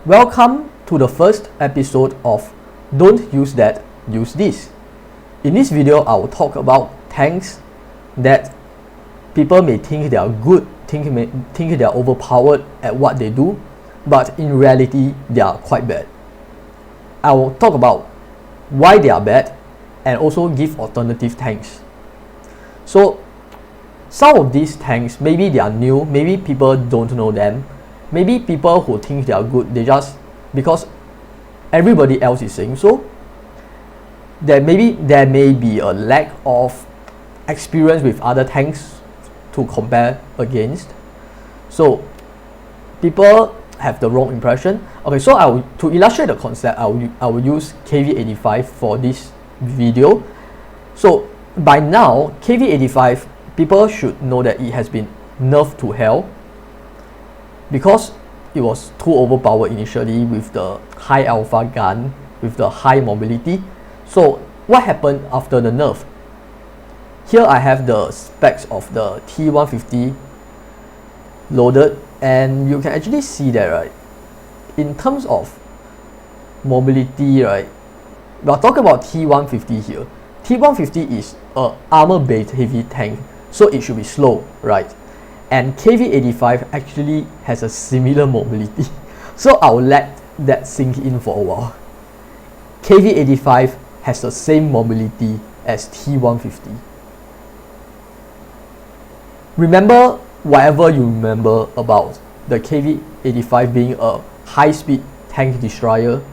Welcome to the first episode of Don't Use That, Use This. In this video, I will talk about tanks that people may think they are good, think they are overpowered at what they do, but in reality, they are quite bad. I will talk about why they are bad and also give alternative tanks. So, some of these tanks, maybe they are new, maybe people don't know them. Maybe people who think they are good, they just because everybody else is saying so. There may be a lack of experience with other tanks to compare against. So people have the wrong impression. Okay, so to illustrate the concept, I will use KV85 for this video. So by now, KV85, people should know that it has been nerfed to hell, because it was too overpowered initially with the high alpha gun, with the high mobility. So what happened after the nerf? Here I have the specs of the T150 loaded, and you can actually see that, right? In terms of mobility, right, we are talking about T150 here. T150 is a armor-based heavy tank, so it should be slow, right? And KV85 actually has a similar mobility. So I'll let that sink in for a while. KV85 has the same mobility as T150. Remember whatever you remember about the KV85 being a high-speed tank destroyer.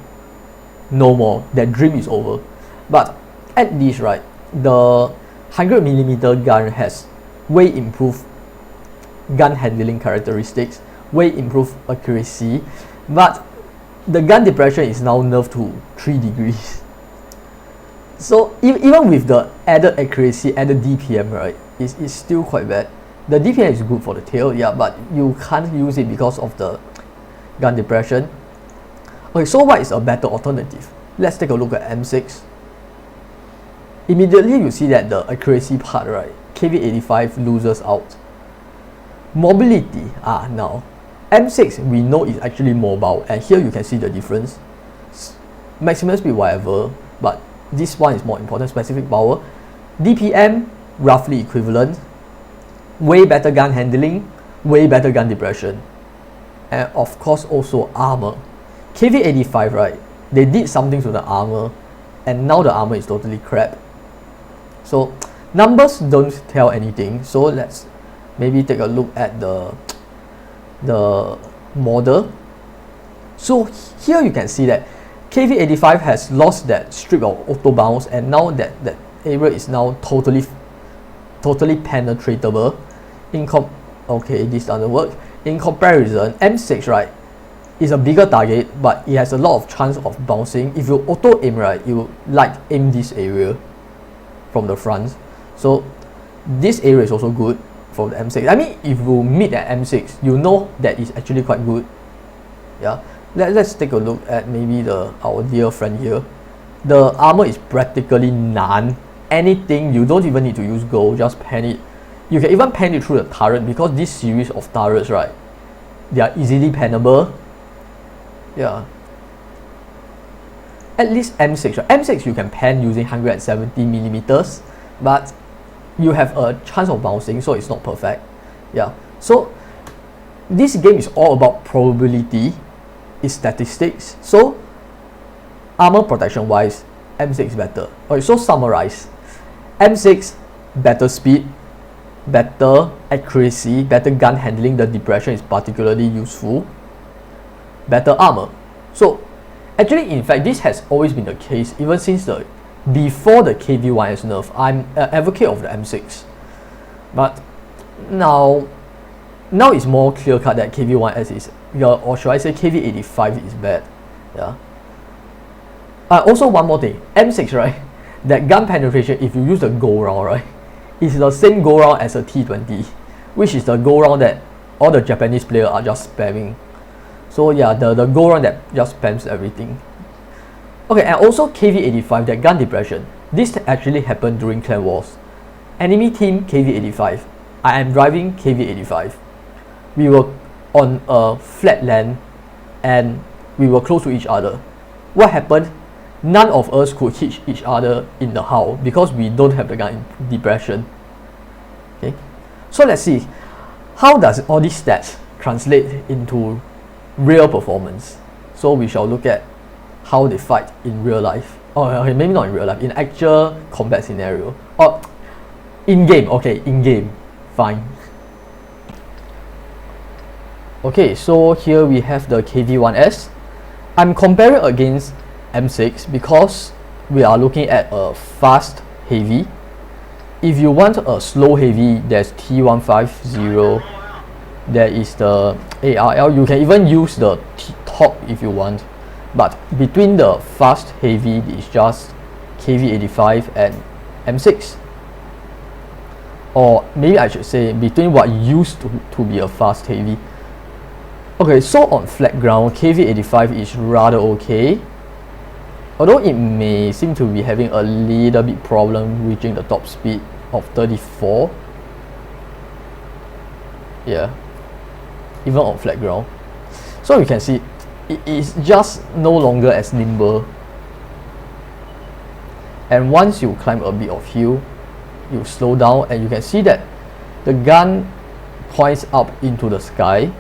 No more. That dream is over. But at least, right, the 100mm gun has way improved gun handling characteristics, way improved accuracy, but the gun depression is now nerfed to 3 degrees. So even with the added accuracy, added DPM, right, it's still quite bad. The DPM is good for the tail, yeah, but you can't use it because of the gun depression. Okay, so what is a better alternative? Let's take a look at M6. Immediately you see that the accuracy part, right, KV85 loses out. Mobility, now M6 we know is actually mobile, and here you can see the difference. Maximum speed whatever, but this one is more important. Specific power, DPM roughly equivalent, way better gun handling, way better gun depression, and of course also armor. KV85, right, they did something to the armor, and now the armor is totally crap. So numbers don't tell anything, so let's maybe take a look at the model. So here you can see that KV85 has lost that strip of auto bounce, and now that area is now totally penetratable. Okay, this doesn't work. In comparison, M6, right, is a bigger target, but it has a lot of chance of bouncing. If you auto aim, right, you aim this area from the front. So this area is also good for the M6. I mean, if you meet at M6, you know that it's actually quite good. Yeah, let's take a look at maybe our dear friend here. The armor is practically none. Anything, you don't even need to use gold, just pan it. You can even pan it through the turret, because this series of turrets, right, they are easily pannable. Yeah. At least M6, right? M6 you can pan using 170mm, but you have a chance of bouncing, so it's not perfect. Yeah, so this game is all about probability, it's statistics. So armor protection wise, M6 is better. Okay, so summarize, M6 better speed, better accuracy, better gun handling, the depression is particularly useful, better armor. So actually, in fact, this has always been the case even since before the KV1S nerf. I'm an advocate of the M6, but now it's more clear cut that KV1S is, or should I say KV85 is bad. Yeah. Also one more thing, M6, right, that gun penetration, if you use the go round, right, it's the same go round as a T20, which is the go round that all the Japanese players are just spamming. So yeah, the go round that just spams everything. Okay, and also KV85, that gun depression, this actually happened during Clan Wars. Enemy team KV85, I am driving KV85. We were on a flat land, and we were close to each other. What happened? None of us could hit each other in the hull because we don't have the gun depression. Okay, so let's see, how does all these stats translate into real performance? So we shall look at how they fight in real life. Okay, maybe not in real life, in actual combat scenario. Or in-game, okay, in-game, fine. Okay, so here we have the KV-1S. I'm comparing against M6 because we are looking at a fast heavy. If you want a slow heavy, there's T150, there is the ARL. You can even use the top if you want, but between the fast heavy is just KV-85 and M6, or maybe I should say between what used to be a fast heavy. Okay, so on flat ground, KV-85 is rather okay, although it may seem to be having a little bit problem reaching the top speed of 34. Yeah, even on flat ground. So you can see it is just no longer as nimble, and once you climb a bit of hill, you slow down and you can see that the gun points up into the sky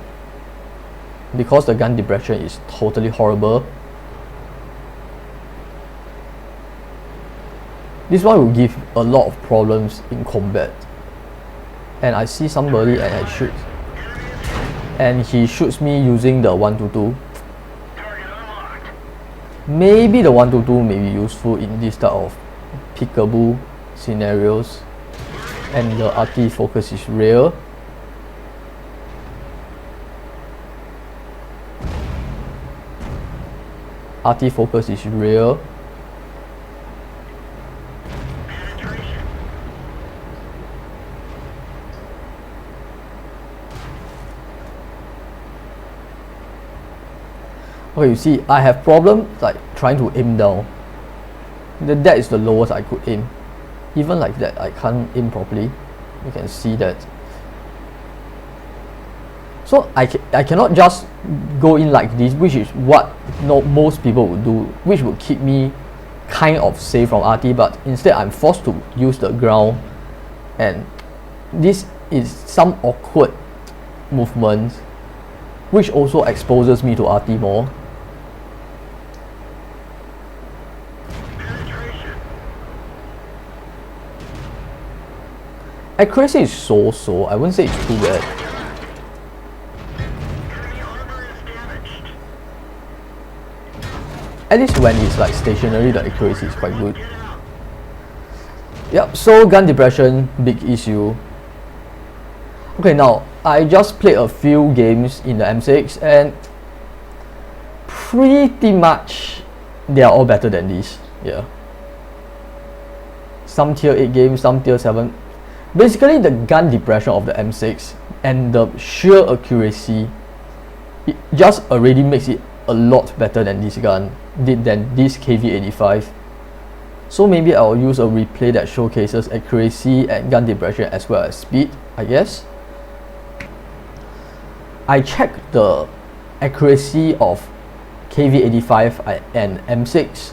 because the gun depression is totally horrible. This one will give a lot of problems in combat. And I see somebody and I shoot, and he shoots me using the 122. Maybe the 122 may be useful in this type of peekaboo scenarios, and the RT focus is real. RT focus is real. Okay, you see, I have problem like trying to aim down. That is the lowest I could aim. Even like that, I can't aim properly. You can see that. So I cannot just go in like this, which is what most people would do, which would keep me kind of safe from RT, but instead I'm forced to use the ground, and this is some awkward movements, which also exposes me to RT more. Accuracy is so-so, I wouldn't say it's too bad. At least when it's like stationary, the accuracy is quite good. Yep, so gun depression, big issue. Okay, now I just played a few games in the M6 and pretty much they are all better than this. Yeah. Some tier 8 games, some tier 7. Basically, the gun depression of the M6 and the sheer accuracy, it just already makes it a lot better than this gun, than this KV-85. So maybe I'll use a replay that showcases accuracy and gun depression as well as speed, I guess. I checked the accuracy of KV-85 and M6.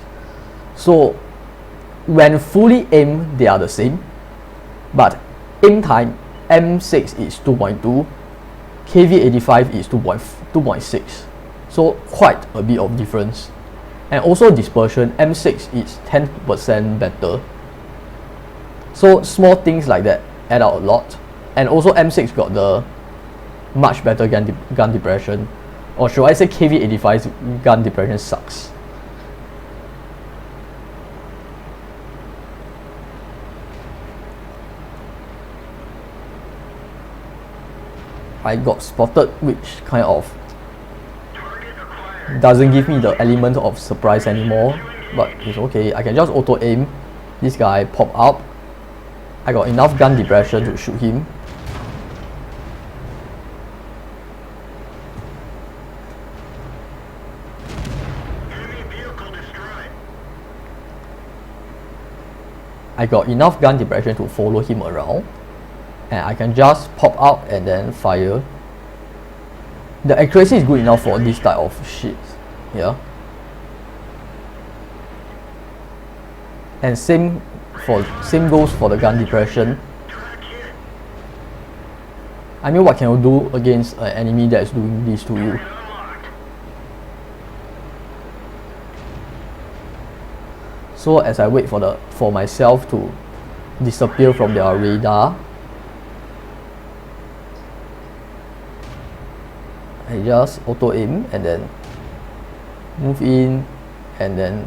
So when fully aimed, they are the same, but aim time, M6 is 2.2, KV-85 is 2.6, so quite a bit of difference. And also dispersion, M6 is 10% better. So small things like that add out a lot. And also M6 got the much better gun depression, or should I say KV-85's gun depression sucks. I got spotted, which kind of doesn't give me the element of surprise anymore, but it's okay. I can just auto aim. This guy pop up. I got enough gun depression to shoot him. I got enough gun depression to follow him around, and I can just pop out and then fire. The accuracy is good enough for this type of shit. Yeah. And same goes for the gun depression. I mean, what can you do against an enemy that is doing this to you? So as I wait for myself to disappear from their radar, I just auto aim and then move in and then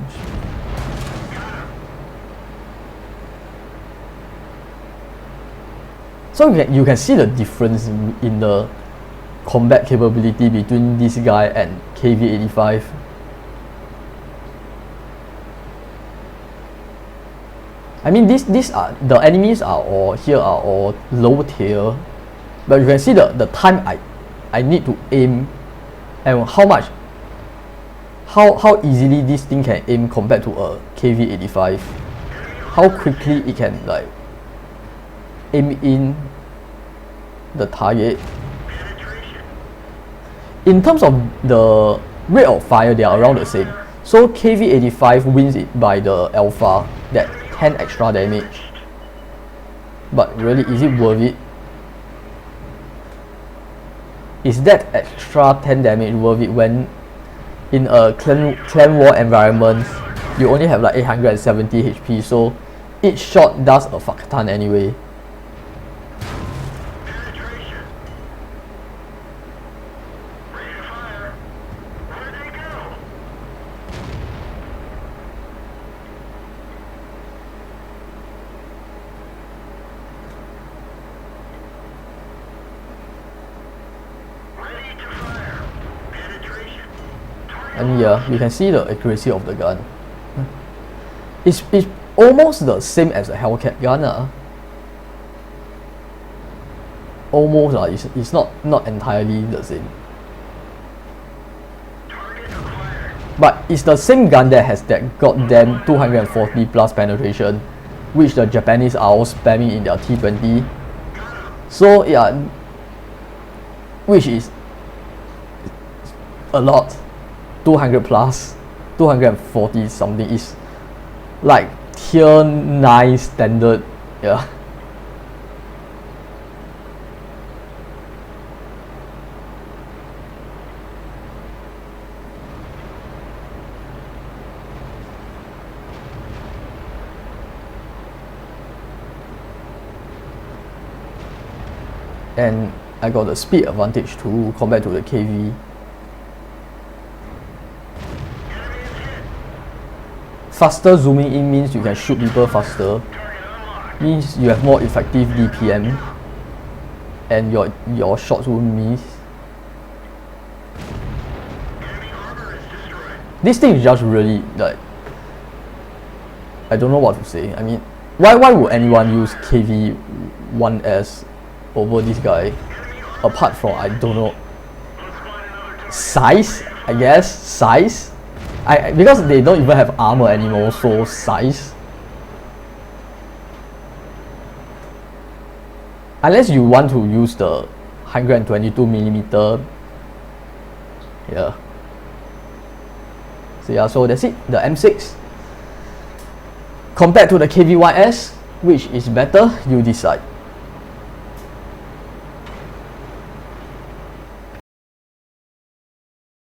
so you can see the difference in the combat capability between this guy and KV-85. I mean, these are the enemies are all low tier, but you can see the time I need to aim and how easily this thing can aim compared to a KV-85. How quickly it can like aim in the target. In terms of the rate of fire, they are around the same. So KV-85 wins it by the alpha, that 10 extra damage. But really, is it worth it? Is that extra 10 damage worth it when in a clan war environment you only have like 870 HP, so each shot does a fuck ton anyway. And yeah, you can see the accuracy of the gun. It's almost the same as a Hellcat gun. Almost, it's not entirely the same. But it's the same gun that has that goddamn 240 plus penetration, which the Japanese are all spamming in their T20. So yeah, which is a lot. 200 plus, 240 something is like tier 9 standard. Yeah. And I got the speed advantage too compared to the KV. Faster zooming in means you can shoot people faster, means you have more effective DPM and your shots won't miss. This thing is just really like, I don't know what to say. I mean, why would anyone use KV-1S over this guy, apart from, I don't know, size, I guess, size. Because they don't even have armor anymore, so size. Unless you want to use the 122mm. Yeah. So yeah, so that's it. The M6 compared to the KV-1S, which is better, you decide.